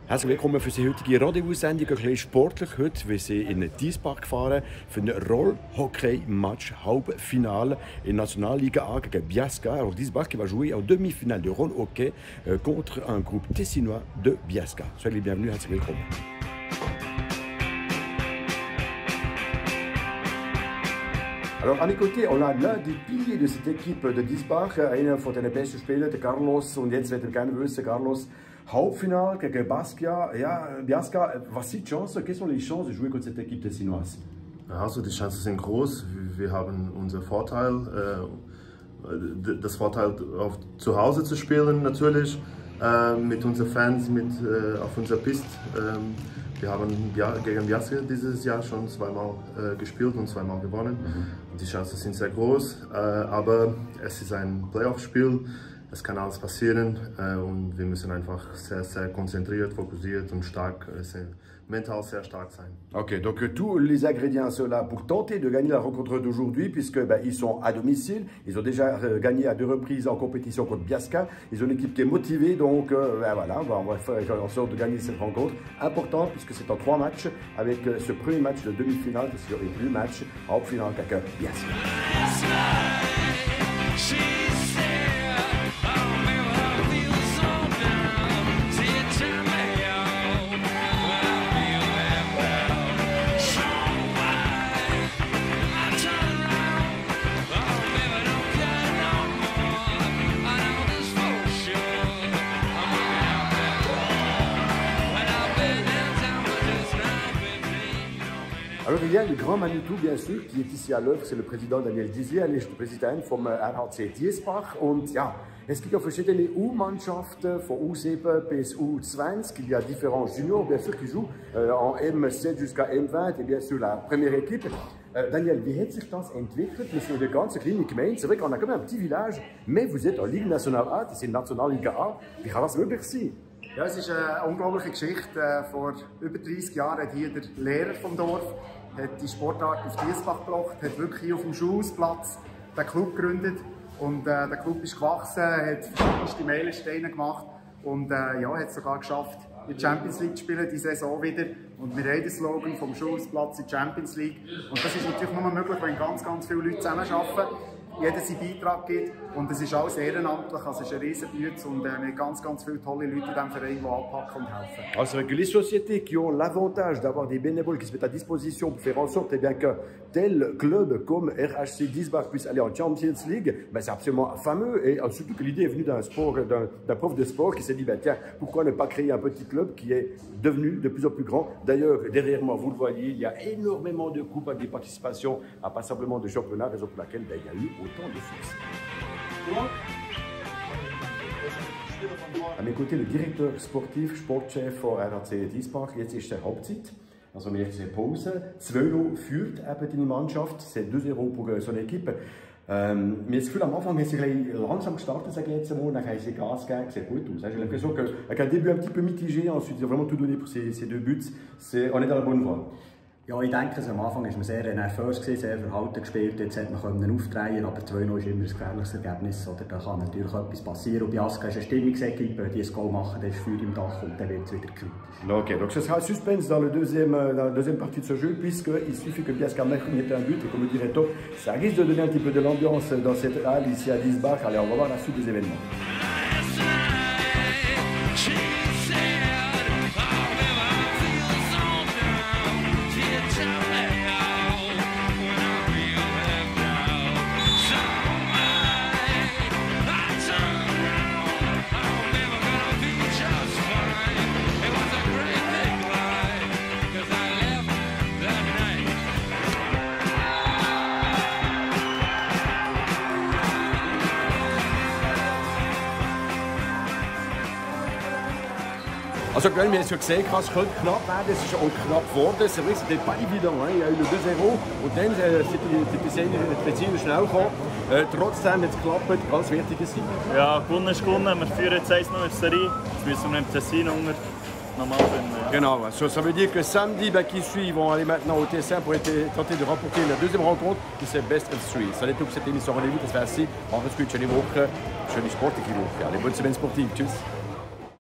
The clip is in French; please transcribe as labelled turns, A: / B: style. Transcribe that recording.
A: Herzlich willkommen für die heutige Rendezvous-Sendung. Ein bisschen sportlich heute. Wir sind in Diesbach gefahren für ein Roll-Hockey-Match Halbfinale in Nationalliga A gegen Biasca. Alors Diesbach qui va jouer en demi-finale de roll-hockey contre un groupe tessinois de Biasca. Soyez les bienvenus, herzlich willkommen. Alors, à mes côtés, on a l'un des piliers de cette équipe de Diesbach, einer von den besten Spielern, der Carlos. Und jetzt wird gerne wissen, Carlos, Halbfinale gegen Biasca. Ja, Biasca, was sind die Chancen? Quelles sont les chances de jouer contre cette équipe tessinoise?
B: Also die Chancen sind groß. Wir haben unseren Vorteil, das Vorteil auf zu Hause zu spielen natürlich, mit unseren Fans, auf unserer Piste. Wir haben gegen Biasca dieses Jahr schon zweimal gespielt und zweimal gewonnen. Die Chancen sind sehr groß, aber es ist ein Playoff-Spiel. Es kann alles passieren und wir müssen einfach sehr, sehr konzentriert, fokussiert und stark, mental sehr stark sein.
A: Ok, donc tous les ingrédients sont là pour tenter de gagner la rencontre d'aujourd'hui, puisque ils sont à domicile. Ils ont déjà gagné à 2 reprises en compétition contre Biasca. Ils ont une équipe qui est motivée, donc voilà, on va faire en sorte de gagner cette rencontre. Important, puisque c'est en 3 matchs, avec ce premier match de demi-finale, parce qu'il y aurait plus de match en finale qu'avec Biasca. Alors il y a le grand Manitou, bien sûr, qui est ici à l'œuvre, c'est le président Daniel Dizier, er ist der Präsident vom RHC Diesbach. Und ja, es gibt ja verschiedene U-Mannschaften, von U7 bis U20. Il y a différents juniors, bien sûr, qui jouent en M7 jusqu'à M20 et bien sûr la première équipe. Daniel, wie hat sich das entwickelt? Wir sind eine ganz kleine Gemeinde, c'est vrai qu'on a quand même un petit village, mais vous êtes en Ligue Nationale A, das ist Nationalliga A. Wie kann das möglich sein?
C: Ja, es ist eine unglaubliche Geschichte. Vor über 30 Jahren hat hier der Lehrer vom Dorf die Sportart auf Diesbach gebracht, hat wirklich hier auf dem Schulhausplatz den Club gegründet und der Club ist gewachsen, hat verschiedenste Meilensteine gemacht und ja, hat es sogar geschafft, in die Champions League zu spielen, die Saison wieder. Und wir haben den Slogan vom Schulhausplatz in die Champions League. Und das ist natürlich nur möglich, wenn ganz viele Leute zusammenarbeiten. Jeder seinen Beitrag gibt und es ist alles ehrenamtlich, also es ist ein Riesenbüt und wir haben ganz viele tolle Leute in diesem Verein, die anpacken und helfen.
A: Alors c'est vrai que les sociétés qui ont l'avantage d'avoir des bénévoles qui se mettent à disposition pour faire en sorte eh bien, que tel club comme RHC Diesbach puisse aller en Champions League, ben, c'est absolument fameux et surtout que l'idée est venue d'un prof de sport qui s'est dit ben, tiens, pourquoi ne pas créer un petit club qui est devenu de plus en plus grand. D'ailleurs, derrière moi, vous le voyez, il y a énormément de coupes avec des participations à pas simplement de championnats, raison pour laquelle ben, il y a eu autant de succès. À mes côtés, le directeur sportif, Sportchef von RHC Diesbach. Jetzt ist die Halbzeit, also wir haben Pause. 2-0 führt eben deine Mannschaft, c'est 2-0 pour son équipe. Mais das Gefühl, am Anfang haben sie langsam gestartet, sage ich jetzt mal, dann haben sie Gas gegeben, c'est gut aus. J'ai l'impression qu'avec un début un petit peu mitigé, ensuite ils ont vraiment tout donné pour ces 2 buts. On est dans la bonne voie.
D: Ja, ich denke, am Anfang war man sehr nervös, sehr verhalten gespielt, jetzt hat man aufdrehen, aber 2-0 ist immer ein gefährliches Ergebnis. Oder? Da kann natürlich etwas passieren. Und Biasca ist eine Stimmungsequipe, die ein Goal machen, dann ist Feuer im Dach und dann wird es wieder kritisch.
A: Ok, donc ce sera suspense dans la deuxième partie de ce jeu, puisqu'il suffit que Biasca mette un but, et comme le dirait on, ça risque de donner un petit peu de l'ambiance dans cette halle ici à Diesbach. Allez, on va voir la suite des événements. Also, wir haben es ja gesehen, es könnte knapp werden, es ist auch knapp geworden. C'était pas évident, hein? Il y a eu le 2-0 und dann sind die Ziele schnell gekommen. Trotzdem hat es geklappt, ganz wichtiger Sieg.
E: Ja, gewonnen ist gewonnen. Wir führen jetzt 1-0 in der Serie. Jetzt müssen wir im Tessin normal finden.
A: Genau, ça veut dire que samedi qui suit, ils vont aller maintenant au Tessin pour tenter de remporter la deuxième rencontre, qui c'est Best of Three. Ça n'est tout pour cette émission. Rendez-vous, das wäre es. Machen Sie gut, schöne Woche, schöne sportliche Woche. Allez, bonne semaine sportive. Tschüss.